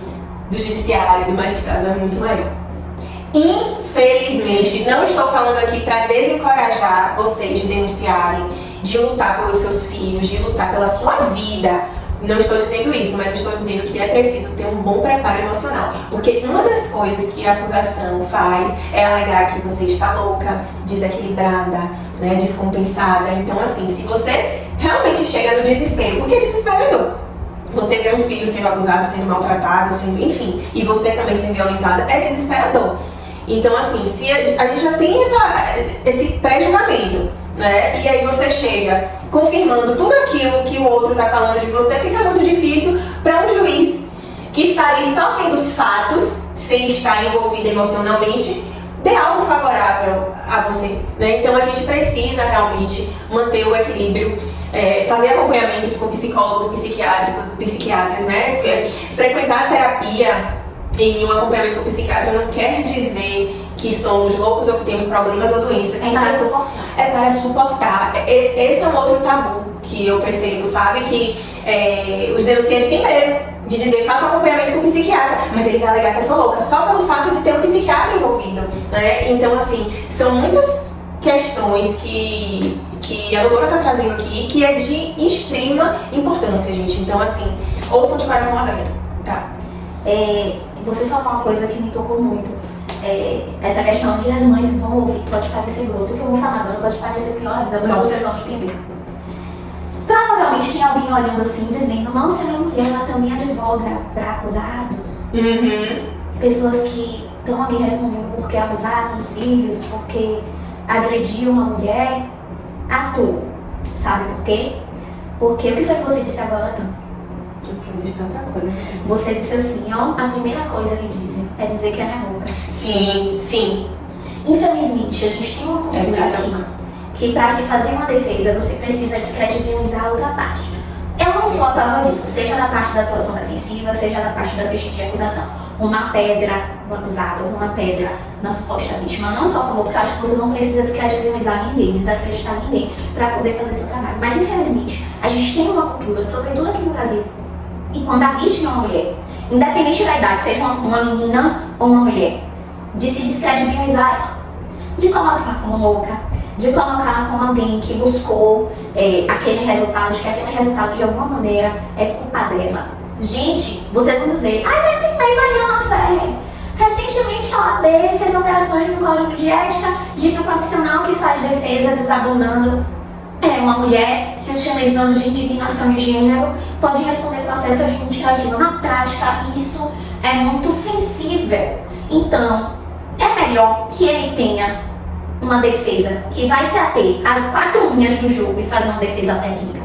do judiciário, do magistrado, é muito maior. Infelizmente, não estou falando aqui para desencorajar vocês de denunciarem, de lutar pelos seus filhos, de lutar pela sua vida. Não estou dizendo isso, mas estou dizendo que é preciso ter um bom preparo emocional. Porque uma das coisas que a acusação faz é alegar que você está louca, desequilibrada, né, descompensada. Então, assim, se você realmente chega no desespero, porque é desesperador. Você vê um filho sendo abusado, sendo maltratado, sendo, enfim, e você também sendo violentada, é desesperador. Então, assim, se a gente já tem esse pré-julgamento, né? E aí você chega confirmando tudo aquilo que o outro está falando de você, fica muito difícil para um juiz que está ali só vendo os fatos, sem estar envolvido emocionalmente, dê algo favorável a você, né? Então a gente precisa realmente manter o equilíbrio, fazer acompanhamentos com psicólogos, psiquiatras, né? Frequentar a terapia e um acompanhamento com psiquiatra não quer dizer que somos loucos ou que temos problemas ou doenças. É para suportar. É para suportar. Esse é um outro tabu que eu percebo, sabe? Que os denunciantes têm medo de dizer, faça acompanhamento com o psiquiatra, mas ele vai alegar que eu sou louca, só pelo fato de ter um psiquiatra envolvido, né? Então, assim, são muitas questões que a doutora está trazendo aqui que é de extrema importância, gente. Então, assim, ouçam de coração aberto, tá? Você falou uma coisa que me tocou muito. Essa questão de as mães vão ouvir, pode parecer grosso, o que eu vou falar agora pode parecer pior ainda, mas vocês vão me entender. Provavelmente tem alguém olhando assim, dizendo, nossa, minha mulher, ela também advoga para acusados. Pessoas que estão ali respondendo porque abusaram dos filhos, porque agrediu uma mulher à toa. Sabe por quê? Porque o que foi que você disse agora, Tam? Eu disse tanta coisa. Você disse assim, ó, a primeira coisa que dizem é dizer que ela é louca. Sim, sim. Infelizmente, a gente tem uma cultura aqui que para se fazer uma defesa você precisa descredibilizar a outra parte. Eu não sou a favor disso, seja da parte da atuação defensiva, seja da parte da assistente de acusação. Uma pedra no acusado, uma pedra na suposta vítima. Não sou a favor, porque eu acho que você não precisa descredibilizar ninguém, desacreditar ninguém para poder fazer seu trabalho. Mas infelizmente, a gente tem uma cultura, sobretudo aqui no Brasil, e quando a vítima é uma mulher, independente da idade, seja uma menina ou uma mulher, de se descredibilizar ela, de colocá-la como louca, de colocá-la como alguém que buscou aquele resultado, de que aquele resultado de alguma maneira é culpa dela. Gente, vocês vão dizer, ai, mas tem Mariana Ferrer. Recentemente a OAB fez alterações no Código de Ética de que o profissional que faz defesa desabonando uma mulher se utilizando de indignação de gênero pode responder processo administrativo. Na prática, isso é muito sensível. Então, é melhor que ele tenha uma defesa que vai se ater às 4 linhas do jogo e fazer uma defesa técnica,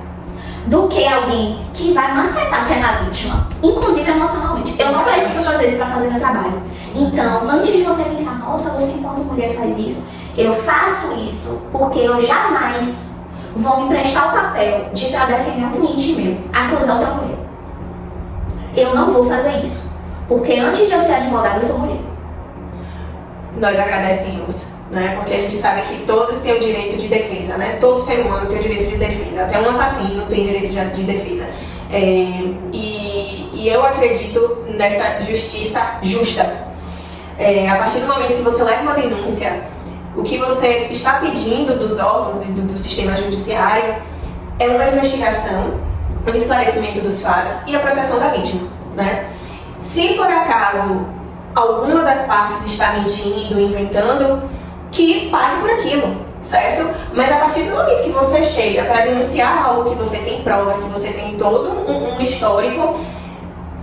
do que alguém que vai macetar aquela vítima, inclusive emocionalmente. Eu não preciso fazer isso para fazer meu trabalho. Então, antes de você pensar, nossa, você enquanto mulher faz isso, eu faço isso porque eu jamais vou me prestar o papel de para defender um cliente meu, acusar outra mulher. Eu não vou fazer isso, porque antes de eu ser advogada, eu sou mulher. Nós agradecemos, né? Porque a gente sabe que todos têm o direito de defesa, né? Todo ser humano tem o direito de defesa. Até um assassino tem direito de defesa. E eu acredito nessa justiça justa. A partir do momento que você leva uma denúncia, o que você está pedindo dos órgãos e do sistema judiciário é uma investigação, um esclarecimento dos fatos e a proteção da vítima, né? Se por acaso alguma das partes está mentindo, inventando, que pague por aquilo, certo? Mas a partir do momento que você chega para denunciar algo que você tem provas, que você tem todo um histórico,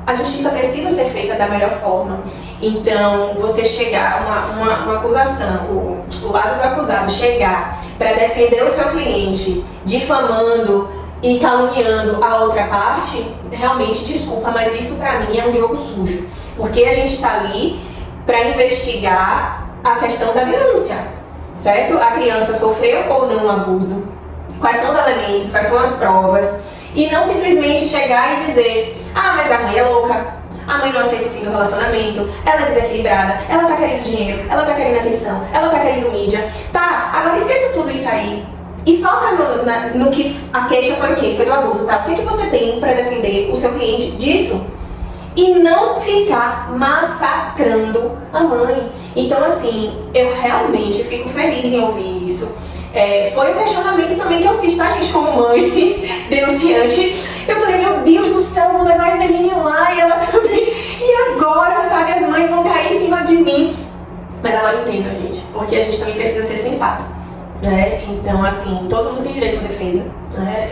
a justiça precisa ser feita da melhor forma. Então, você chegar, uma acusação, o lado do acusado chegar para defender o seu cliente, difamando e caluniando a outra parte, realmente, desculpa, mas isso para mim é um jogo sujo. Porque a gente está ali para investigar a questão da denúncia, certo? A criança sofreu ou não abuso? Quais são os elementos, quais são as provas? E não simplesmente chegar e dizer, ah, mas a mãe é louca, a mãe não aceita o fim do relacionamento, ela é desequilibrada, ela tá querendo dinheiro, ela tá querendo atenção, ela tá querendo mídia. Tá, agora esqueça tudo isso aí. E foca no que a queixa foi o quê? Foi do abuso, tá? O que você tem para defender o seu cliente disso? E não ficar massacrando a mãe. Então, assim, eu realmente fico feliz em ouvir isso. Foi um questionamento também que eu fiz, tá, gente, como mãe, denunciante. Eu falei, meu Deus do céu, eu vou levar a Eveline lá e ela também. E agora, sabe, as mães vão cair em cima de mim. Mas agora eu entendo, gente, porque a gente também precisa ser sensato, né? Então, assim, todo mundo tem direito à defesa, né?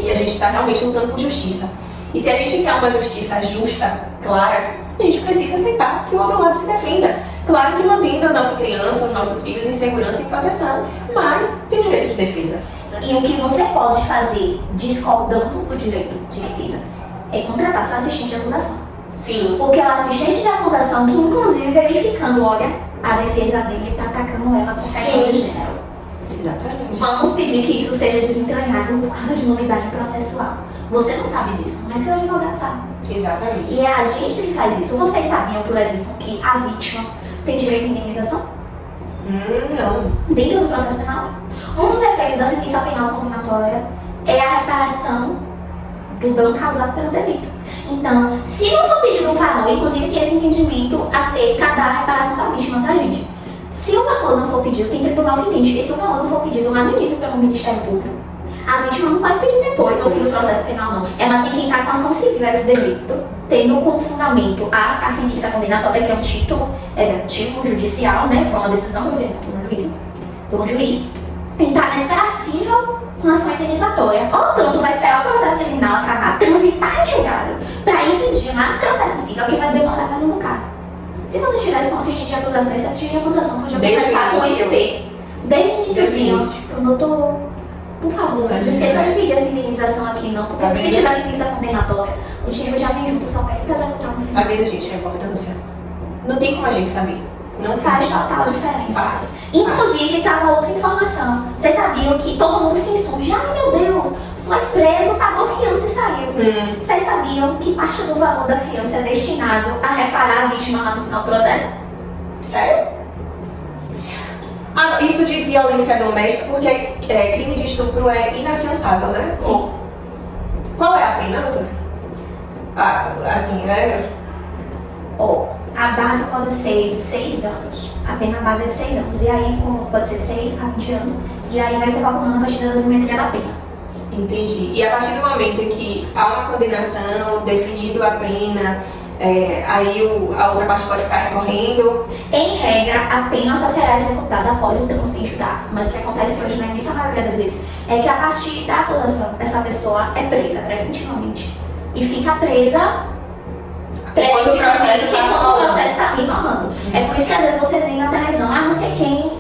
E a gente está realmente lutando por justiça. E se a gente quer uma justiça justa, clara, a gente precisa aceitar que o outro lado se defenda. Claro que mantendo a nossa criança, os nossos filhos em segurança e proteção, mas tem direito de defesa. E o que você pode fazer discordando do direito de defesa é contratar seu assistente de acusação. Sim. Porque é o assistente de acusação que, inclusive, verificando, olha, a defesa dele está atacando ela por questão de gênero. Exatamente. Vamos pedir que isso seja desentranhado por causa de nulidade processual. Você não sabe disso, mas seu advogado sabe. Exatamente. E é a gente que faz isso. Vocês sabiam, por exemplo, que a vítima tem direito à indenização? Não. Dentro do processo penal. Um dos efeitos da sentença penal condenatória é a reparação do dano causado pelo delito. Então, se não for pedido um valor, inclusive tem esse entendimento acerca da reparação da vítima, tá, gente? Se o valor não for pedido, tem tribunal que entende que se o valor não for pedido lá no início pelo Ministério Público, a vítima não pode pedir depois, no fim do processo penal, não. Ela tem que entrar com ação civil ex delito, tendo como fundamento a sentença condenatória, que é um título executivo, judicial, né? Foi uma decisão proferida por um juiz. Entrar nesse passível com ação indenizatória. Ou tanto vai esperar o processo criminal acabar, transitar em julgado, para ir pedir um processo civil, que vai demorar mais um bocado. Se você tivesse um assistente de acusação, esse assistente de acusação podia começar com o SP. Desde o iníciozinho. Doutor, por favor, não esqueça de pedir essa indenização aqui, não. Porque se tiver sentença condenatória, o dinheiro já vem junto, só pega executar no final. A vida, gente, é importância. Não tem como a gente saber. Não Faz total diferença. Faz. Inclusive, tá uma outra informação. Vocês sabiam que todo mundo se insurge. Ai, meu Deus, foi preso, pagou fiança e saiu. Vocês sabiam que parte do valor da fiança é destinado a reparar a vítima lá no final do processo? Sério? Isso de violência doméstica, porque crime de estupro é inafiançável, né? Sim. Qual é a pena, doutora? Assim, né? A base pode ser de 6 anos. A pena base é de 6 anos. E aí pode ser de 6 a 20 anos. E aí vai ser calculando a partir da dosimetria da pena. Entendi. E a partir do momento em que há uma condenação, definido a pena, aí a outra parte pode ficar recorrendo? Em regra, a pena só será executada após o trânsito em julgado. Mas o que acontece hoje, na imensa maioria das vezes, é que a partir da acusação, essa pessoa é presa preventivamente. E fica presa preventivamente quando o processo está ali rolando. É por isso que às vezes vocês veem na televisão, não sei quem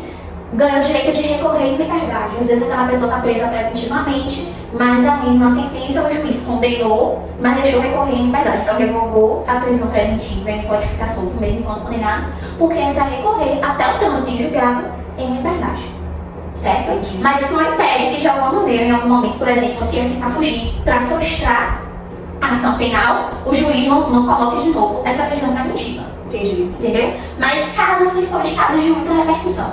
ganhou o direito de recorrer em liberdade. Às vezes aquela pessoa está presa preventivamente, mas ali na sentença o juiz condenou, mas deixou recorrer em liberdade. Então revogou a prisão preventiva e ele pode ficar solto mesmo enquanto condenado, porque ele vai recorrer até o trânsito em julgado em liberdade. Certo? Mas isso não impede que de alguma maneira, em algum momento, por exemplo, se ele tentar fugir para frustrar a ação penal, o juiz não coloque de novo essa prisão preventiva. Entendi. Entendeu? Mas casos, principalmente casos de muita repercussão,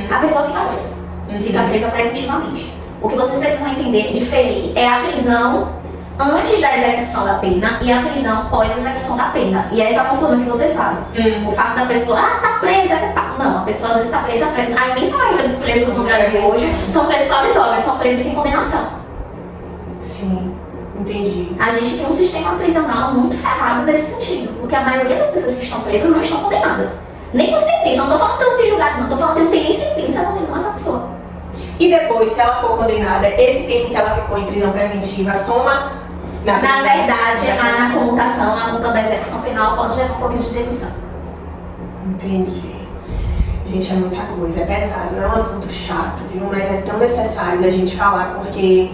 a pessoa fica presa. Fica presa preventivamente. O que vocês precisam entender e diferir é a prisão antes da execução da pena e a prisão pós-execução da pena. E essa é a confusão que vocês fazem. O fato da pessoa, tá presa, não, a pessoa às vezes está presa. A imensa maioria dos presos no Brasil hoje são presos provisórios, são presos sem condenação. Sim, entendi. A gente tem um sistema prisional muito ferrado nesse sentido, porque a maioria das pessoas que estão presas não estão condenadas. Nem com sentença, não tô falando que tem julgado, não, tô falando que não tem nem sentença condenando essa pessoa. E depois, se ela for condenada, esse tempo que ela ficou em prisão preventiva soma na verdade, na computação, na conta da execução penal, pode gerar um pouquinho de dedução. Entendi. Gente, é muita coisa, é pesado, não é um assunto chato, viu? Mas é tão necessário da gente falar, porque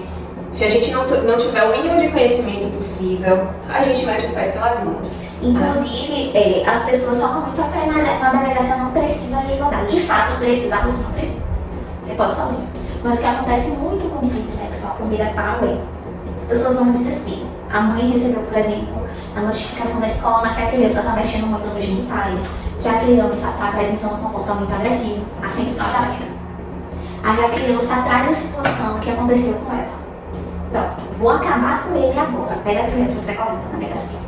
se a gente não tiver o mínimo de conhecimento possível, a gente mete os pés pelas mãos. Inclusive, as pessoas só muito na delegacia não precisa de advogado. De fato, precisar, você não precisa. Você pode sozinho. Mas o que acontece muito com o crime sexual, com vida para as pessoas vão no desespero. A mãe recebeu, por exemplo, a notificação da escola que a criança está mexendo muito nos genitais, que a criança está apresentando um comportamento agressivo, assim, sinal de alerta. Aí a criança traz a situação que aconteceu com ela. Pronto, vou acabar com ele agora. Pega a criança, você corre na delegacia.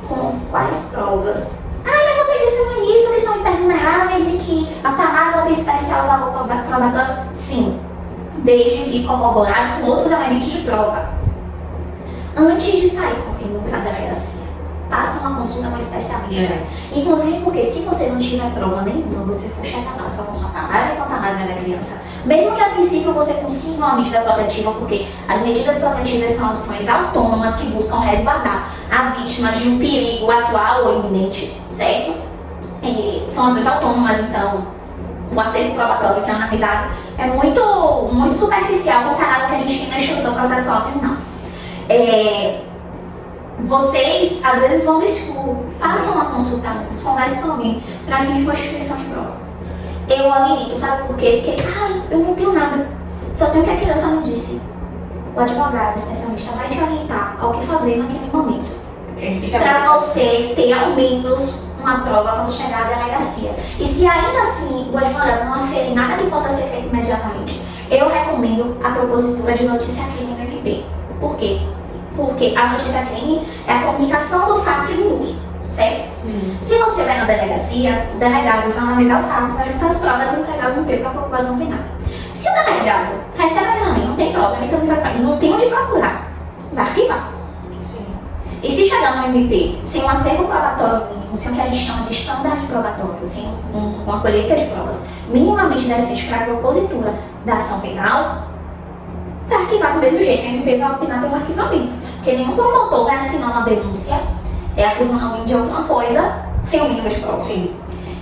Com quais provas? Mas você disse no início que são impermeáveis e que a palavra tem especial valor probatório? Sim, desde que corroborado com outros elementos de prova. Antes de sair correndo para a delegacia, passa uma consulta com um especialista. Inclusive porque se você não tiver prova nenhuma, você for chegar lá só com sua palavra e com a palavra da criança, mesmo que a princípio você consiga uma medida protetiva, porque as medidas protetivas são ações autônomas que buscam resguardar a vítima de um perigo atual ou iminente, certo? São ações autônomas, então o acerto probatório que é analisado é muito superficial comparado ao que a gente tem na instrução processual criminal. Vocês, às vezes, vão no escuro, façam uma consulta antes, conversem com alguém para fim de constituição de prova. Eu oriento, sabe por quê? Porque, eu não tenho nada, só tenho o que a criança me disse. O advogado, especialista, vai te orientar ao que fazer naquele momento. Para você ter ao menos uma prova quando chegar à delegacia. E se ainda assim o advogado não aferir nada que possa ser feito imediatamente, eu recomendo a propositura de notícia crime no MP. Por quê? Porque a notícia crime é a comunicação do fato criminoso, certo? Se você vai na delegacia, o delegado vai analisar o fato, vai juntar as provas e entregar o MP para a procuração penal. Se o delegado recebe aquilo ali, não tem prova, ele também não tem onde procurar, vai arquivar. Sim. E se chegar no MP sem um acervo probatório mínimo, sem o que a gente chama de standard probatório, sem uma colheita de provas minimamente decente para a propositura da ação penal, vai arquivar do mesmo jeito. O MP vai opinar pelo arquivamento. Porque nenhum promotor vai assinar uma denúncia acusando alguém de alguma coisa sem o mínimo de prova. Sim.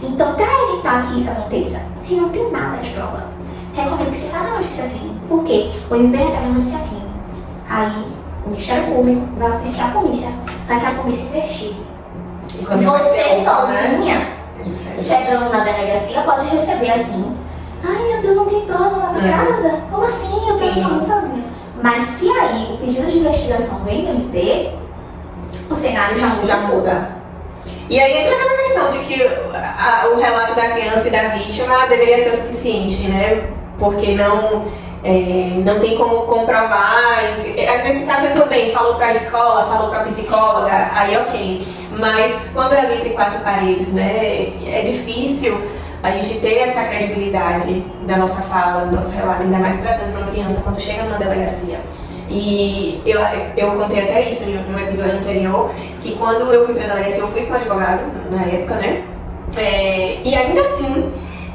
Então, para evitar que isso aconteça, se não tem nada de prova, recomendo que se faça a notícia crime. Por quê? O MP recebe a notícia crime. Aí, o Ministério Público vai oficiar a polícia para que a polícia investigue. Você sozinha, chegando na delegacia, pode receber assim: ai meu Deus, não tem prova lá pra casa? Como assim? Eu tô falando sozinha. Mas se aí o pedido de investigação vem do MP, o cenário já muda. E aí entra aquela questão de que o relato da criança e da vítima deveria ser o suficiente, né? Porque não tem como comprovar. Nesse caso eu também, falou pra escola, falou pra psicóloga, aí ok. Mas quando é ali entre quatro paredes, né? É difícil a gente ter essa credibilidade da nossa fala, do nosso relato, ainda mais tratando de uma criança quando chega numa delegacia. E eu contei até isso no episódio anterior, que quando eu fui pra delegacia, eu fui com um advogado, na época, né? E ainda assim,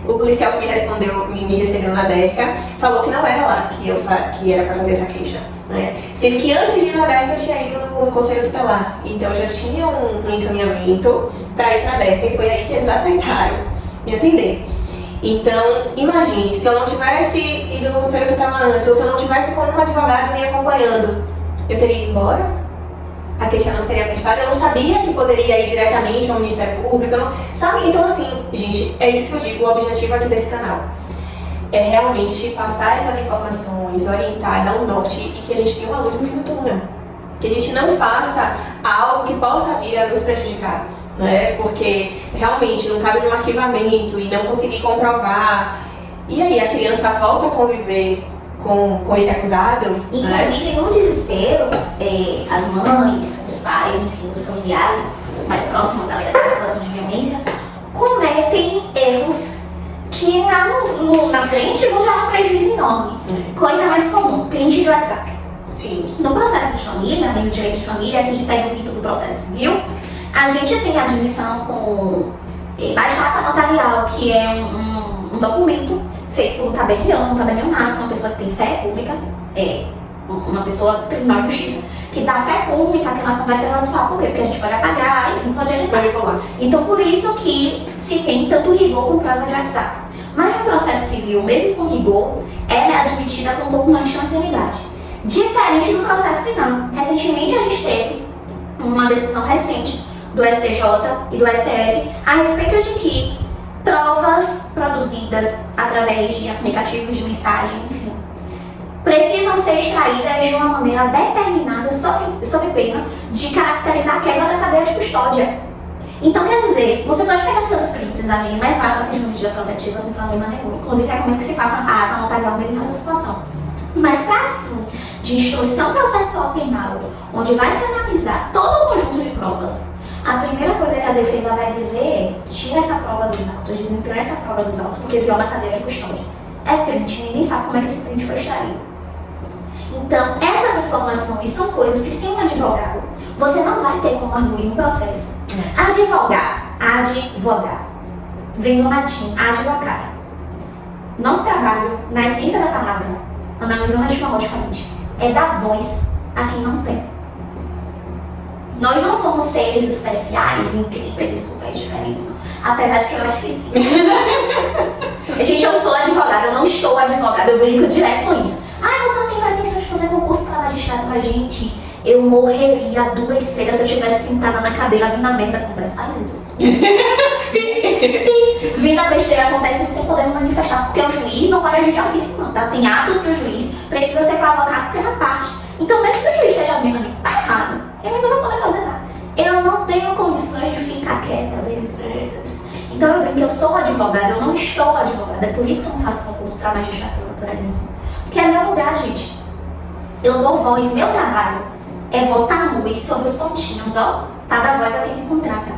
o policial que me respondeu, me recebeu na DERCA, falou que não era lá que era pra fazer essa queixa, né? Sendo que antes de ir na DERCA eu tinha ido no Conselho Tutelar, então eu já tinha um encaminhamento pra ir pra DERCA e foi aí que eles aceitaram me atender. Então, imagine, se eu não tivesse ido no Conselho Tutelar antes, ou se eu não tivesse como um advogado me acompanhando, eu teria ido embora? A queixa não seria prestada? Eu não sabia que poderia ir diretamente ao Ministério Público, sabe? Então, assim, gente, é isso que eu digo, o objetivo aqui desse canal é realmente passar essas informações, orientar, dar um norte e que a gente tenha uma luz no fim do túnel. Que a gente não faça algo que possa vir a nos prejudicar. Né? Porque realmente, no caso de um arquivamento e não conseguir comprovar, e aí a criança volta a conviver com esse acusado. Inclusive, no desespero, as mães, os pais, enfim, os familiares mais próximos à situação de violência cometem erros que na frente vão gerar um prejuízo enorme. Coisa mais comum, print de WhatsApp. Sim. No processo de família, no direito de família, que segue o rito do processo civil, a gente tem a admissão com baixata notarial, que é um documento feito por um tabelionato, uma pessoa que tem fé pública, uma pessoa do Tribunal de Justiça, que dá fé pública, que ela conversa judicial, por quê? Porque a gente pode apagar, enfim, pode manipular. Então, por isso que se tem tanto rigor com prova de WhatsApp. Mas no processo civil, mesmo com rigor, ela é admitida com um pouco mais de tranquilidade. Diferente do processo penal. Recentemente a gente teve uma decisão recente do STJ e do STF a respeito de que provas produzidas através de aplicativos de mensagem, enfim, precisam ser extraídas de uma maneira determinada sob pena de caracterizar a quebra da cadeia de custódia. Então, quer dizer, você pode pegar seus prints ali e levar para pedir uma medida protetiva sem problema nenhum. Inclusive, recomendo que se faça a ata notarial mesmo nessa situação. Mas, para fim de instrução processual penal, onde vai se analisar todo o conjunto de provas, a primeira coisa que a defesa vai dizer é: tira essa prova dos autos, desimprime essa prova dos autos, porque viola a cadeia de custódia. É print, ninguém sabe como é que esse print foi extraído. Então, essas informações são coisas que, sem um advogado, você não vai ter como arguir no processo. Advogar. Vem do latim, advocar. Nosso trabalho, na essência da palavra, analisando etimologicamente, é dar voz a quem não tem. Nós não somos seres especiais, incríveis e super diferentes, não. Apesar de que eu acho que sim. Gente, eu sou advogada, eu não estou advogada, eu brinco direto com isso. Você não tem pretensão de fazer concurso para magistrado com a gente? Eu morreria a 2 cegas se eu estivesse sentada na cadeira vindo a merda acontece. Ai, meu Deus. Vindo a besteira acontecendo sem poder me manifestar, porque o juiz não pode agir de ofício, não, tá? Tem atos que o juiz precisa ser provocado pela parte. Então, mesmo que o juiz esteja vendo, tá errado, eu ainda não vou poder fazer nada. Eu não tenho condições de ficar quieta, então eu brinco que eu sou advogada, eu não estou advogada, é por isso que eu não faço concurso para magistratura, por exemplo. Porque é meu lugar, gente. Eu dou voz, meu trabalho é botar luz sobre os pontinhos, ó, para dar voz a quem me contrata.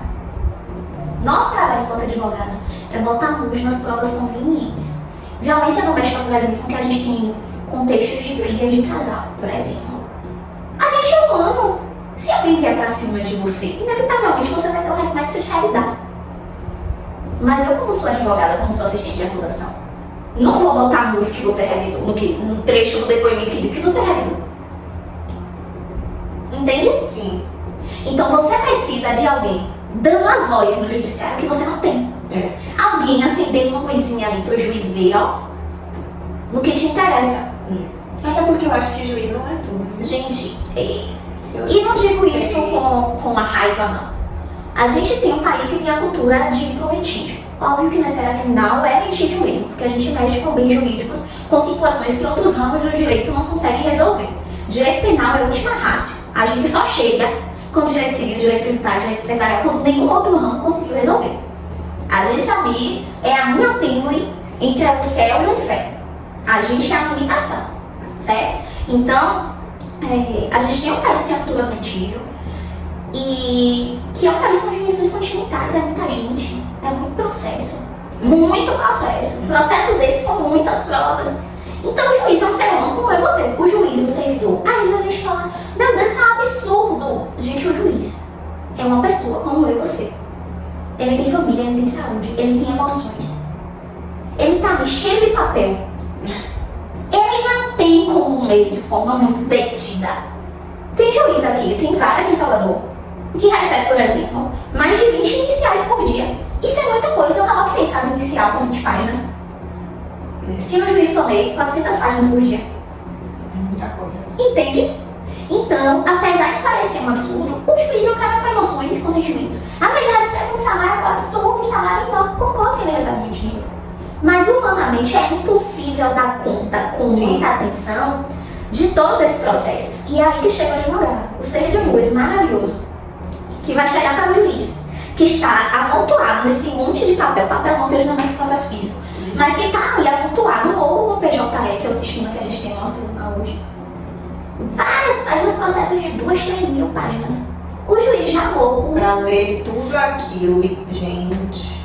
Nosso trabalho enquanto advogado é botar luz nas provas convenientes. Violência doméstica, por exemplo, que a gente tem contextos de brigas de casal, por exemplo. A gente é humano. Se alguém vier pra cima de você, inevitavelmente você vai ter um reflexo de realidade. Mas eu, como sou advogada, como sou assistente de acusação, não vou botar a luz que você revelou, no trecho do depoimento que diz que você revelou. Entende? Sim. Então você precisa de alguém dando a voz no judiciário que você não tem. Alguém acendendo uma luzinha ali pro juiz ver, ó, no que te interessa. Até porque eu acho que juiz não é tudo. Gente, e não digo isso com a raiva, não. A gente tem um país que tem a cultura de micromentídio. Óbvio que nessa área criminal é mentídio mesmo, porque a gente mexe com bens jurídicos, com situações que outros ramos do direito não conseguem resolver. Direito penal é a última rácio. A gente só chega com direito civil, direito tributário, direito empresarial, quando nenhum outro ramo conseguiu resolver. A gente ali é a linha tênue entre o céu e o inferno. A gente é a limitação, certo? Então, a gente tem um país que tem a cultura mentível e que é um país com dimensões continentais, é muita gente, é muito processo. Muito processo. Processos esses são muitas provas. Então o juiz é um ser humano como é você. O juiz, o servidor. Às vezes a gente fala, meu Deus, isso é um absurdo. Gente, o juiz é uma pessoa como eu e você. Ele tem família, ele tem saúde, ele tem emoções. Ele tá ali cheio de papel. Ele não tem como ler de forma muito detida. Tem juiz aqui, tem vara aqui em Salvador, que recebe, por exemplo, mais de 20 iniciais por dia. Isso é muita coisa, eu coloquei cada inicial com 20 páginas. Se o juiz for ler 400 páginas por dia. É muita coisa. Entende? Então, apesar de parecer um absurdo, o juiz é um cara com emoções, com sentimentos. Mas ele recebe um salário absurdo, um salário enorme, concordo que ele recebe muito dinheiro. Mas humanamente é impossível dar conta com muita atenção de todos esses processos. E é aí que chega o advogado, o ser de luz maravilhoso, que vai chegar para o juiz, que está amontoado nesse monte de papel não que hoje não é mais processo físico, mas que está ali amontoado ou no PJE, que é o sistema que a gente tem no nosso tribunal hoje. Várias páginas, processos de 2-3 mil páginas. O juiz já louco. Pra ler tudo aquilo e, gente...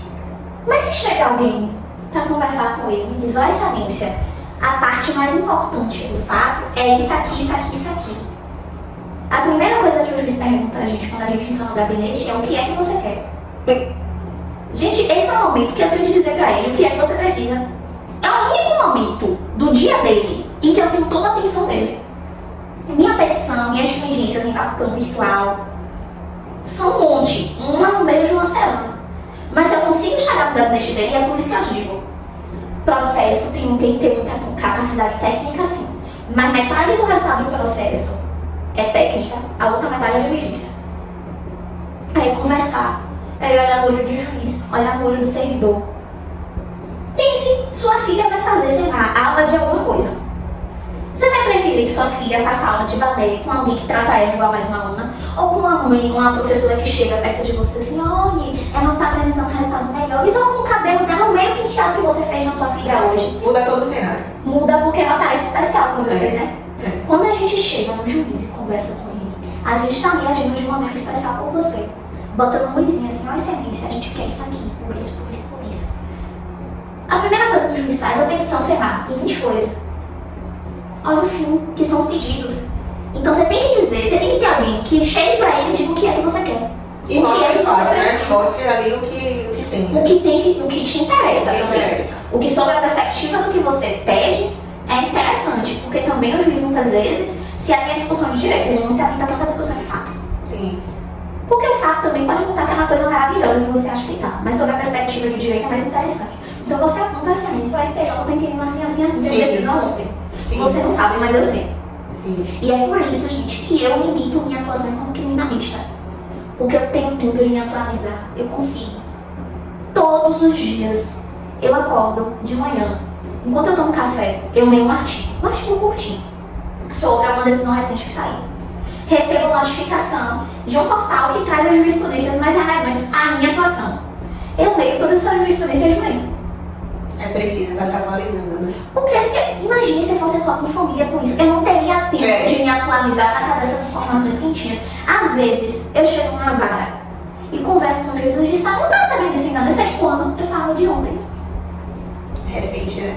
Mas se chega alguém para conversar com ele e diz, ó, excelência, a parte mais importante do fato é isso aqui, isso aqui, isso aqui. A primeira coisa que o juiz pergunta a gente quando a gente entra no gabinete é o que é que você quer. Gente, esse é o momento que eu tenho de dizer pra ele o que é que você precisa. É o único momento do dia dele em que eu tenho toda a atenção dele. Minha petição, minhas diligências em campo virtual são um monte, uma no meio de uma semana. Mas se eu consigo chegar no gabinete dele, é por isso que eu digo. Processo tem que ter muita capacidade técnica, sim. Mas metade do resultado do processo é técnica, a outra metade é diligência. Aí conversar, aí olhar no olho do juiz, olhar no olho do servidor. Pense, sua filha vai fazer, sei lá, aula de alguma coisa. Você vai vai preferir que sua filha faça aula de balé com alguém que trata ela igual mais uma aluna? Ou com uma mãe, uma professora que chega perto de você assim, olha, ela tá apresentando resultados melhores, ou com o cabelo dela meio penteado que você fez na sua filha hoje? Muda todo o cenário. Muda porque ela parece especial pra você, né? É. Quando a gente chega no juiz e conversa com ele, a gente tá ali agindo de uma maneira especial por você. Botando uma luzinha assim, ó, excelência, a gente quer isso aqui, por isso, por isso, por isso. A primeira coisa que o juiz faz é a petição ser rápida, tem 20 folhas. Olha o fim, que são os pedidos. Então você tem que dizer, você tem que ter alguém que chegue pra ele e diga o que é que você quer. E o que mostre é que você fácil, né? precisa. Mostre ali o que tem. O que tem, o que te interessa O que também. interessa. O que sobre a perspectiva do que você pede é interessante, porque também o juiz muitas vezes se atém à discussão de direito, ele não se atém tanto à discussão de fato. Sim. Porque o fato também pode contar que é uma coisa maravilhosa que você acha que tá, mas sobre a perspectiva de direito é mais interessante. Então você aponta assim, o STJ tá entendendo assim, assim, assim, tem decisão ontem. Sim. Você não sabe, mas eu sei. Sim. E é por isso, gente, que eu limito minha atuação como criminalista. Porque eu tenho tempo de me atualizar, eu consigo. Todos os dias eu acordo de manhã. Enquanto eu tomo café, eu leio um artigo curtinho, sobre alguma decisão recente que saiu. Recebo notificação de um portal que traz as jurisprudências mais relevantes à minha atuação. Eu leio todas essas jurisprudências de manhã. É preciso estar se atualizando, né? Porque imagine se eu fosse atuar com família com isso, eu não teria tempo de me atualizar para trazer essas informações quentinhas. Às vezes, eu chego numa vara e converso com o juiz e diz, não tá sabendo disso ainda, não sei de quando, eu falo de ontem. Recente, né?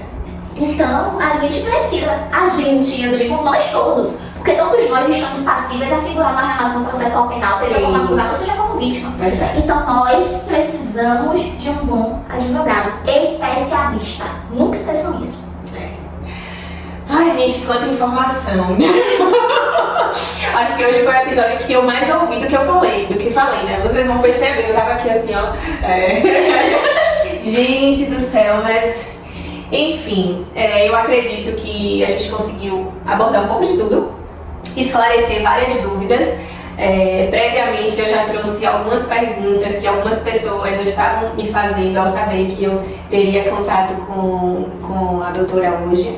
Então, a gente precisa, eu digo nós todos, porque todos nós estamos passíveis a figurar uma relação processual penal, seja como acusado, seja como vítima. Verdade. Então, nós precisamos de um bom advogado, especialista. Nunca esqueçam isso. Ai, gente, quanta informação. Acho que hoje foi o episódio que eu mais ouvi do que falei, né? Vocês vão perceber, eu tava aqui assim, ó. Gente do céu, mas... Enfim, eu acredito que a gente conseguiu abordar um pouco de tudo, esclarecer várias dúvidas. Previamente eu já trouxe algumas perguntas que algumas pessoas já estavam me fazendo ao saber que eu teria contato com a doutora hoje.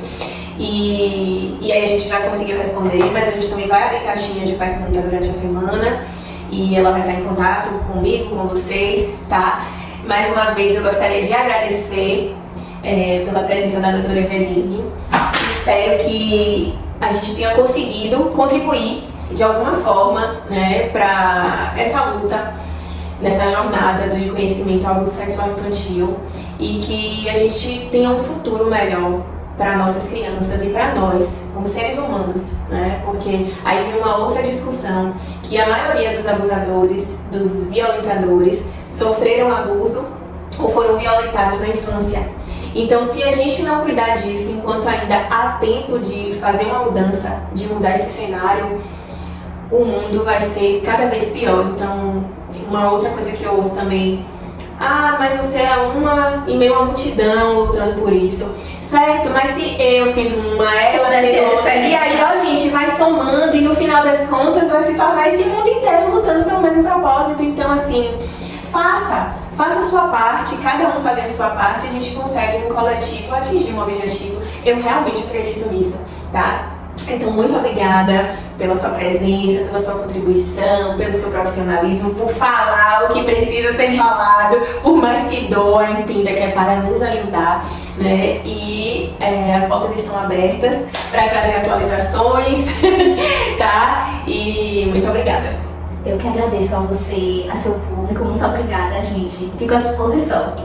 E aí a gente já conseguiu responder, mas a gente também vai abrir caixinha de pergunta durante a semana e ela vai estar em contato comigo, com vocês, tá? Mais uma vez eu gostaria de agradecer pela presença da doutora Eveline. Espero que a gente tenha conseguido contribuir de alguma forma, né, para essa luta, nessa jornada de conhecimento ao abuso sexual infantil e que a gente tenha um futuro melhor para nossas crianças e para nós, como seres humanos, né? Porque aí vem uma outra discussão, que a maioria dos abusadores, dos violentadores, sofreram abuso ou foram violentados na infância. Então, se a gente não cuidar disso, enquanto ainda há tempo de fazer uma mudança, de mudar esse cenário, o mundo vai ser cada vez pior. Então, uma outra coisa que eu ouço também, mas você é uma em meio à multidão lutando por isso. Certo, mas se eu sendo uma, ela sendo outra, e aí ó, gente, vai somando e no final das contas vai se tornar esse mundo inteiro lutando pelo mesmo propósito. Então, assim, faça a sua parte, cada um fazendo a sua parte, a gente consegue no coletivo atingir um objetivo. Eu realmente acredito nisso, tá? Então, muito obrigada pela sua presença, pela sua contribuição, pelo seu profissionalismo, por falar o que precisa ser falado, por mais que doa, entenda que é para nos ajudar, né? E as portas estão abertas para trazer atualizações, tá? E muito obrigada. Eu que agradeço a você, a seu público, muito obrigada, gente. Fico à disposição.